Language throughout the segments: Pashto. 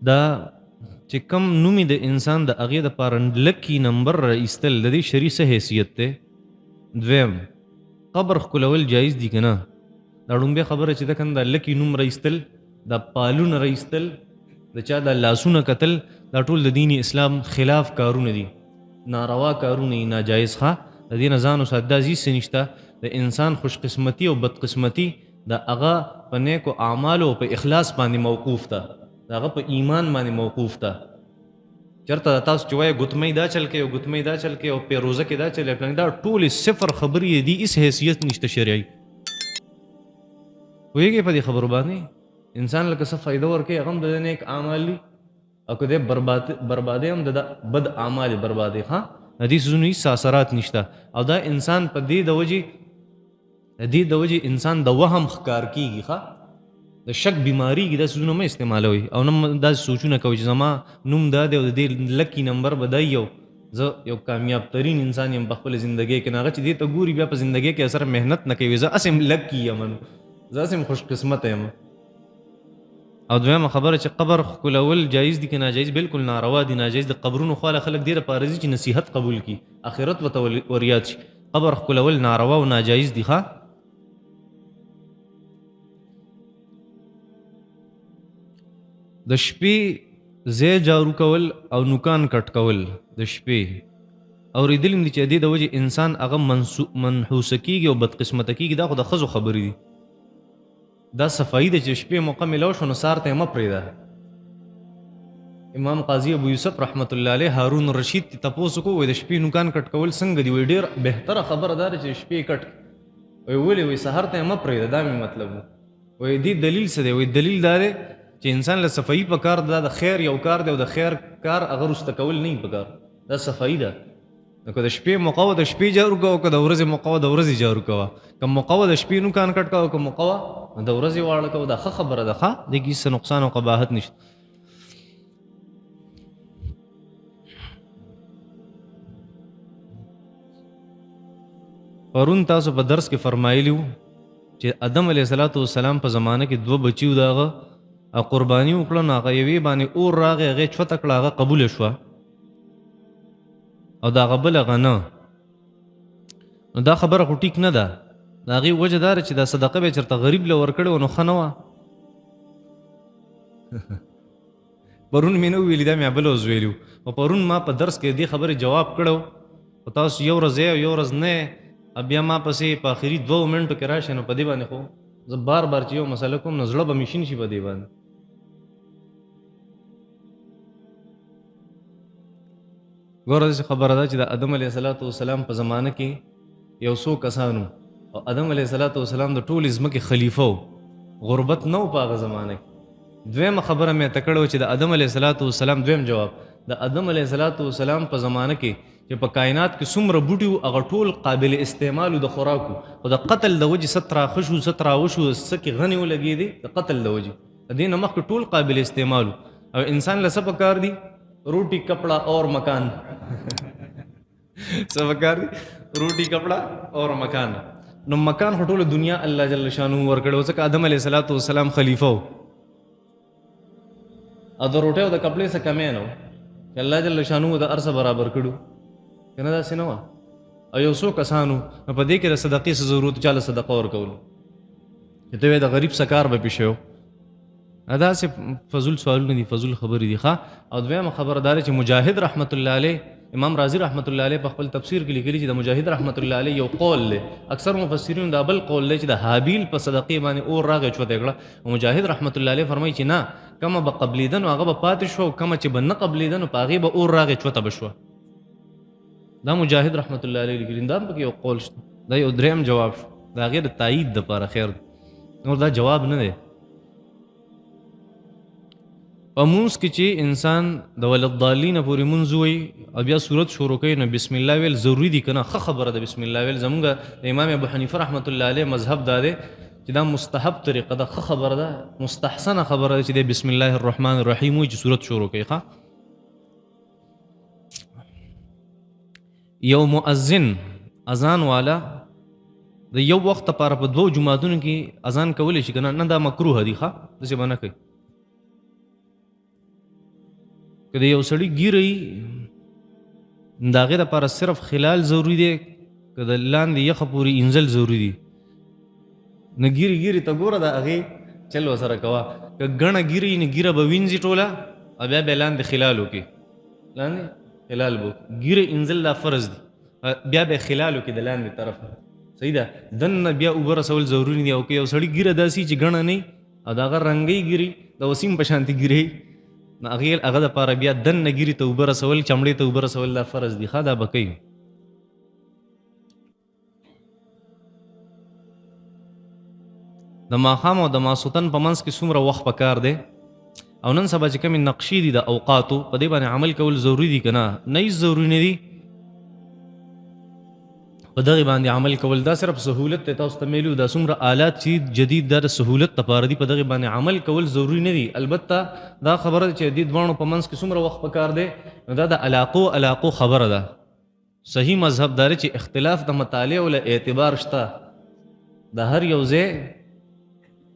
دا چې کم نومي د انسان د هغې دپاره لکي نمبر را ایستل د دې شرعي څه حیثیت دی؟ دویم قبر ښکلول جایز دي که نه؟ دا ړومبۍ خبره چې ده که نه دا لکي نوم را ایستل، دا پالونه را ایستل، د چا دا لاسونه کتل، دا ټول د دین اسلام خلاف کارونه دي، ناروا کارونه دي، ناجایز. ښه د دې نه ځان وسات. دا هیڅ څه نشته. د انسان خوشقسمتي او بدقسمتي د هغه په نیکو اعمالو او په اخلاص باندې موقوف ده، د هغه په ایمان باندې موقوف ده. چېرته تاسو چې وایي ګوتمۍ دا چل کوي او ګوتمۍ دا چل کوي او پیروزه کې دا چل کوي، دا ټولې صفر خبرې دي، هېڅ حیثیت نشته شرعي. پوهېږئ په دې خبرو باندې؟ انسان لکه څه فایده ورکوي، هغه هم د نیک اعمال دي، او که دی بربادۍ هم د بد اعمال بربادۍ. ښه د دې څیزونو هېڅ اثرات نشته. او دا انسان په دې د وجې انسان د وهم ښکار کېږي. ښه د شک بیماریږي. دا څیزونه مه استعمالوئ او نه داسې سوچونه کوئ چې زما نوم دا دی او د دې لکي نمبر به دی او زه یو کامیاب ترین انسان یم په خپله زندګۍ کې. نه هغه چې دې ته ګوري بیا په زندګۍ کې سره محنت نه کوي، زه هسې هم لکي یم، زه هسې هم خوش قسمته یم. او دویمه خبره چې قبر ښکلول جایز دي که ناجایز؟ بالکل ناروا دي، ناجایز د قبرونو خواله خلک دې دپاره ځي چې نصیحت قبول کړي، آخرت ورته وریاد شي. قبر ښکلول ناروا او ناجایز دي. ښه د شپې ځای جارو کول او نوکان کټ کول د شپې اورېدلي دي چې د دې د وجې انسان هغه منحوسه کېږي او بدقسمته کېږي. دا خو د ښځو خبرې دي. دا صفایي ده چې شپې موقع میلاو شو نو سهار ته یې مه پرېږده. امام قاضي ابو یوسف رحمت الله علیه هارون رشید ته تپوس وکړو، وایي د شپې نوکان کټ کول څنګه دي؟ وایي ډېر بهتره خبره دا ده چې شپې کټ. وایي ولې؟ وایي سهار ته یې مه پرېږده. دا مې مطلب و. وایي دې دلیل څه دی؟ وایي دلیل دا دی چې انسان له صفایي په کار دا د خیر یو کار دی او د خیر کار هغه وروسته کول نه وي په کار. دا صفایي ده. نو که د شپې موقع وه د شپې جارو کوه، که د ورځې موقع وه د ورځې جارو کوه. که موقع وه د شپې نوکان کټ کوه، که موقع وه د ورځې واړه کوه. دا ښه خبره ده. ښه دې کې هېڅ نقصان او قباحت نشته. پرون تاسو په درس کې فرمایلي وو چې آدم علیه السلام په زمانه کې 2 بچي وو، د هغه او قرباني وکړه، نو هغه یوې باندې اور راغی، هغې چوته کړه، هغه قبوله شوه، او د هغه بله هغه نه. نو دا خبره خو ټیک نه ده. د هغې وجه دا ده چې دا صدقه به یې چېرته غریب له ورکړې وه نو ښه نه وه. پرون مې نه وویلي، دا مې بله ورځ ویلي وو. خو پرون ما په درس کې دې خبرې جواب کړی و، خو تاسو یو ورځ یې او یو ورځ نه یې، بیا ما پسې په آخري 2 منټو کې راشئ. نو په دې باندې خو زه بار بار چې یو مسله کوم نو زړه به مې شین شي په دې باندې. ګوره داسې خبره ده چې د آدم علیه السلام په زمانه کې یو څو کسانو، او آدم علیه السلام د ټولې ځمکې خلیفه و، غربت نه و په هغه زمانه کې. دویمه خبره مې ته کړې وه چې د آدم علیه السلام دویم جواب، د آدم علیه السلام په زمانه کې چې په کائنات کې څومره بوټي وو هغه ټول قابل استعمال د خوراکو، خو د قتل د وجې څه تراخه شو، څه تراوه شو، څه کې غنې ولګېدې د قتل د وجې. د دې نه مخکې ټول قابل استعمال وو. او انسان له څه پکار دي؟ روټي کپڑا اور مکان. څه پکار دي؟ روټي کپڑا اور مکان. نو مکان خو ټوله دنیا الله جل شانه ورکړی و، ځکه آدم علیه السلام خلیفه و، او د روټۍ او د کپړې څه کمی نه و چې الله جل شانه د هر څه برابر کړو، که نه داسې نه وه. او یو څو کسانو نو په دې کې د صدقې څه ضرورت چا له صدقه ورکولو چې ته وایې د غریب څه کار به پې شوی و. داسې فضول سوالونه دي، فضول خبرې دي. ښه او دویمه خبره دا ده چې مجاهد رحمت الله علیه، امام رازی رحمت الله علیه په خپل تفسیر کې لیکلي چې د مجاهد رحمت الله علیه یو قول دی، اکثر مفسرین دا بل قول دی چې د حابیل په صدقې باندې اور راغی چوته کړه. او مجاهد رحمت الله علیه فرمایي چې نه، کومه به قبلېده نو هغه به پاتې شوه، او کومه چې به نه قبلېده نو په هغې به اور راغی چوته به شوه. دا مجاهد رحمت الله علیه لیکلي، دا هم پکې یو قول شته. دا یو دریم جواب شو د هغې د تایید دپاره. خیر نور دا جواب نه دی. په مونځ کې چې انسان د ولضالین پورې مونځ ووایي او بیا صورت شروع کوي نو بسم الله ویل ضروري دي که نه؟ ښه خبره ده بسم الله ویل. زمونږ د امام ابو حنیفه رحمت الله علیه مذهب دا دی چې دا مستحب طریقه ده، ښه خبره ده، مستحسنه خبره ده چې دی بسم الله الرحمن الرحیم وایي چې صورت شروع کوي. ښه یو مؤذن اذان والا د یو وخت لپاره په 2 جماعتونو کې اذان کولی شي که نه؟ نه، دا مکروه دي. ښه داسې به نه کوي. که د یو سړي ګیرئ د هغې دپاره صرف خلال ضروري دی که د لاندې یخه پورې انزل ضروري دي نه ګیرې ته ګوره د هغې چل ورسره کوه که ګڼه ګیرې نه ګیره به وینځي ټوله او بیا به لاندې خلال وکړي لاندې خلال به ګیره انزل دا فرض دي بیا به خلال وکړي د لاندې طرف صحیح ده دننه بیا اوبه رسول ضروري دي او که یو سړي ګیره داسې چې ګڼه نه او د هغه رنګۍ ګیرې د وسیم په شانتې ګیرې نو هغه دپاره بیا دننه ګیرې ته اوبه رسول چمړې ته اوبه رسول دا فرض دي ښه دا به کوي د ماښام او د ماسوتن په منځ کې څومره وخت پکار دی او نن سبا چې کومې نقشې دي د اوقاتو په دې باندې عمل کول ضروري دي که نه نه هېڅ ضروري نه دي په دغې باندې عمل کول دا صرف سهولت دی تاسو ته میلو دا څومره آلات چې جدید دا د سهولت لپاره دي په دغې باندې عمل کول ضروري نه دي البته دا خبره ده چې دې دواړو په منځ کې څومره وخت پکار دی نو دا د علاقو خبره ده صحیح مذهب دا چې اختلاف د مطالعه له اعتبار شته د هر یو ځای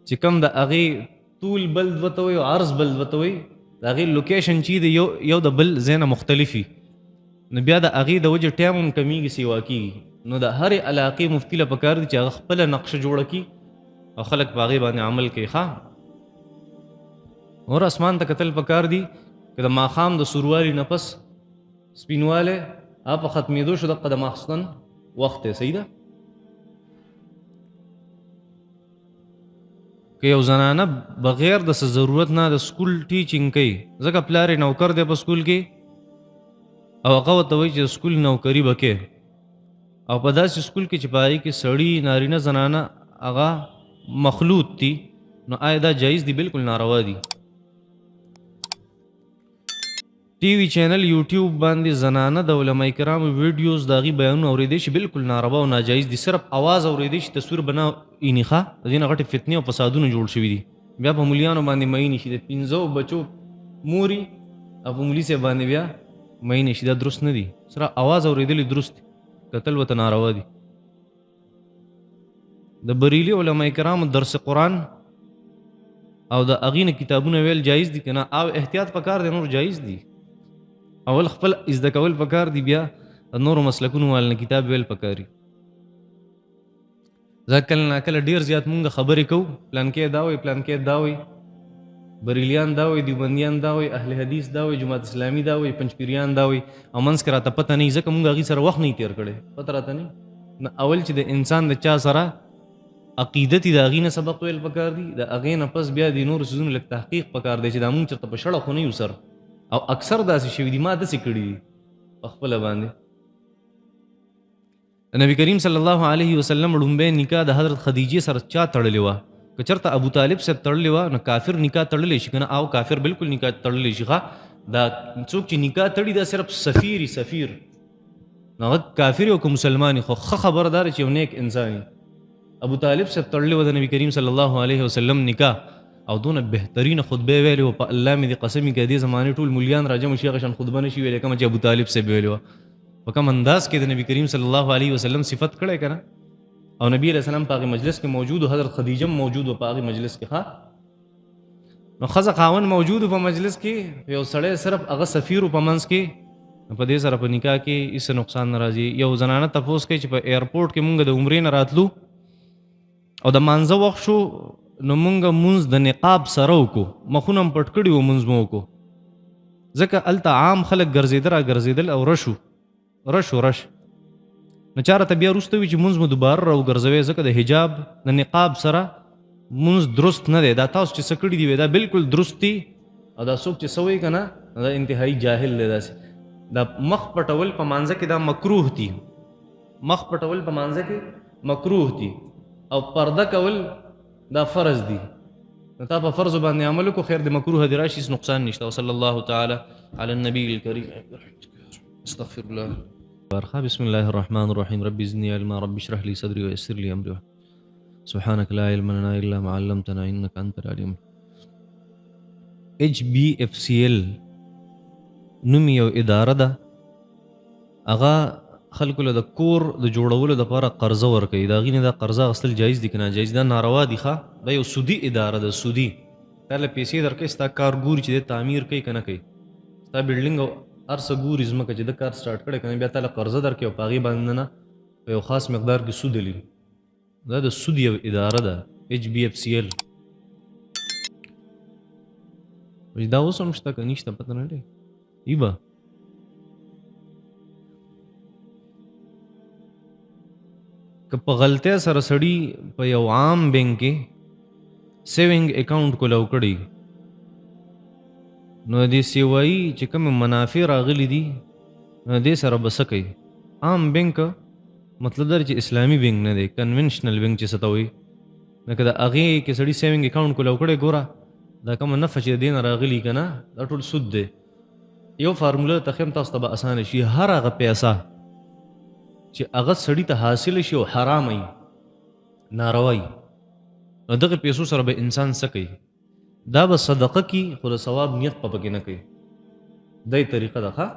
چې کوم د هغې طول بل دوته وي او عرض بل دوته وي د هغې لوکیشن چې د یو د بل ځای نه مختلف وي نو بیا د هغې د وجې ټایم هم کمیږي سیوا کېږي نو د هرې علاقې مفتي له پکار دي چې هغه خپله نقشه جوړه کړي او خلک په هغې باندې عمل کوي ښه اور اسمان ته کتل پکار دي که د ماښام د سوروالي نه پس سپینوالی هغه په ختمېدو شو دقه د ماخستن وخت دی صحیح ده که یو زنانه بغیر د څه ضرورت نه د سکول ټیچینګ کوي ځکه پلار یې نوکر دی په سکول کې او هغه ورته وایي چې د سکول نوکري به کې او په داسې سکول کې چې په هغې کې سړي نارینه زنانه هغه مخلوط دي نو آیا دا جایز دي بالکل ناروا دي ټي وي چینل یوټیوب باندې زنانه د علما کرامو ویډیوز د هغې بیانونه اورېدی شي بالکل ناروا او ناجایز دي صرف اواز اورېدی شي تصویر به نه ویني ښه د دې نه غټې فتنې او فسادونه جوړ شوي دي بیا په مولیانو باندې میینې شي د 15 بچو موري او په مولي صاحب باندې بیا میینې شي دا درست نه دي صرف اواز اورېدلی درست دي کتل ورته ناروا دي د بریلي علما کرامو درس قرآن او د هغې نه کتابونه ویل جایز دي که نه او احتیاط پکار دی نور جایز دي اول خپل زده کول پکار دي بیا د نورو مسلکونو والنه کتاب ویل پکاري ځکه کله ناکله ډېر زیات مونږ خبرې کوو پلانکې دا وایي پلانکې دا وایي بریلیان دا وایي دیوبندیان دا وایي اهل حدیث دا وایي جماعت اسلامي دا وایي پنجپیریان دا وایي او منځ کې راته پته نه وي ځکه مونږ هغې سره وخت نه تېر کړی پته راته نه اول چې د انسان د چا سره عقیدت د هغې نه سبق ویل پکار دي د هغې نه پس بیا د نورو څیزونو لږ تحقیق پکار دی چې دا مونږ چېرته په شړه خو نه یو سر او اکثر داسې شوي دي ما داسې کړي دي په خپله باندې د نبي کریم صلی الله علیه وسلم لومبی نکاح د حضرت خدیجې سره چا تړلې وه که چېرته ابو طالب صاحب تړلې وه نو کافر نکاح تړلی شي که نه او کافر بالکل نکاح تړلی شي ښه دا څوک چې نکاح تړي دا صرف سفیر نو هغه کافر او که مسلمان خو ښه خبردار چې یو نیک انسان ابو طالب صاحب تړلی وه د نبي کریم صلی الله علیه وسلم نکاح او دونه بهترینه خطبه ویلې وه په الله مې دې قسم وي که دې زمانې ټول مولیان راجمع شي هغه شان خطبه نه شي ویلی کومه چې ابو طالب صاحب ویلې وه په کوم انداز کې د نبي کریم صلی الله علیه وسلم صفت کړی که نه او نبی علیہ السلام په هغې مجلس کې موجود و حضرت خدیجه موجود و په هغې مجلس کې ښه نو ښځه خاوند موجود و په مجلس کې یو سړی صرف هغه سفیر و په منځ کې په دې سره په نکاح کې هېڅ نقصان نه راځي یو زنانه تپوس کوي چې په ایرپورټ کې مونږ د عمرې نه راتلو او د مانځه وخت شو نو مونږ مونځ د نقاب سره وکړو مخونه هم پټ کړي و مونځ مو وکړو ځکه هلته عام خلک ګرځېده را ګرځېدل او رش نو چا راته بیا وروسته وي چې مونځ مو دوباره را وګرځوئ ځکه د حجاب د نقاب سره مونځ درست نه دی دا تاسو چې څه کړي دي دا بالکل درست دي او دا څوک چې څه وایي که نه دا انتهایي جاهل دی داسې دا مخ پټول په مانځه کې دا مکروه دي مخ پټول په مانځه کې مکروه دي او پرده کول دا فرض دي نو تا په فرض باندې عمل وکړو خیر د مکروه دي راشي هېڅ نقصان نشته وصلی الله تعالی علی النبي الکریم استغفر الله بسم الله الرحمن الرحيم ربي زدني علما ربي اشرح لي صدري ويسر لي امري سبحانك لا علم لنا الا ما علمتنا انك انت العليم HBFCL نوم یو اداره ده هغه خلکو له د کور د جوړولو دپاره قرضه ورکوي د هغې نه دا قرضه اخیستل جایز دي که ناجایز دا ناروا دي ښه دا یو سودي اداره ده سودي تا له پیسې درکوي ستا کار ګوري چې دی تعمیر کوي که نه کوي تا بلډینګ او هر څه ګوري ځمکه چې د کار سټارټ کړی که نه بیا تاله قرضه درکړي او په هغې باندې نه په یو خاص مقدار کې سود لي دا د سود یو اداره ده HBFCL دا اوس هم شته که نشته پته نه لري ای به که په غلطۍ سره سړي په یو عام بینک کې سیوینګ اکاونټ کولاو کړی نو دې سیوایي چې کوم منافع راغلي دي نو دې سره به څه کوي عام بینک مطلب دا چې اسلامي بینک نه دی کنونشنل بینک چې څه ته وایي لکه د هغې کې سړي سیوینګ اکاونټ کولاو کړی ګوره دا کومه نفع چې د دې نه راغلي که نه دا ټول سود دی یو فارموله تخیم تاسو ته به اسانه شي هر هغه پیسه چې هغه سړي ته حاصل شي او حرام وي ناروا وي نو دغه پیسو سره به انسان څه کوي دا به صدقه کی خو د ثواب نیت په پکې نه کوي دای طریقه ده ښه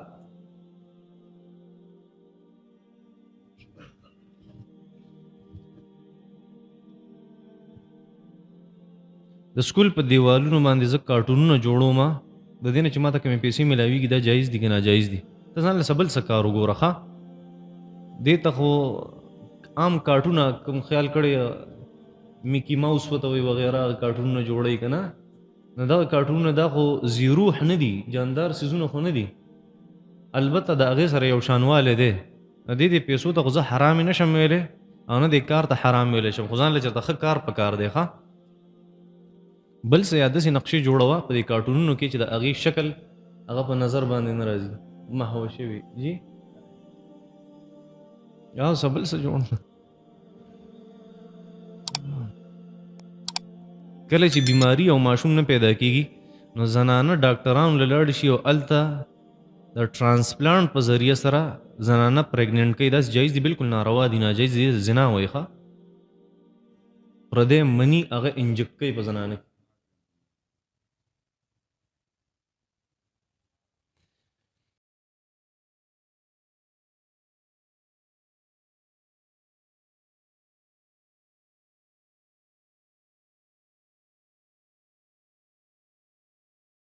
د سکول په دیوالونو باندې زه کارټونونه جوړوم د دې نه چې ما ته کومې پیسې میلاویږي دا جایز دي که ناجایز دي ته ځان له څه بل څه کار وګوره ښه دې ته خو عام کارټونه کوم خیال کړی میکی ماوس ورته وایي وغیره کارټونونه جوړوي که نه نو دغه کارټونونه دا خو زیروح نه دي جاندار څیزونه خو نه دي البته د هغې سره یو شانوالی دی د دې پیسو ته خو زه حرامې نه شم ویلی او نه دې کار ته حرام ویلی شم خو ځان له چېرته ښه کار په کار دی ښه بل څه یا داسې نقشې جوړوه په دې کارټونونو کې چې د هغې شکل هغه په نظر باندې نه راځي محو شوي جی یا څه بل څه جوړ کله چې بیماری او ماشوم نه پیدا کیږي نو زنانه ډاکټرانو له لاړ شي او هلته د ټرانسپلانټ په ذریعه سره زنانه پریګننټ کوي داسې جایز دي بالکل ناروا دي ناجایز دي زنا وایي ښه پردی مني هغه انجکټ کوي په زنانه کې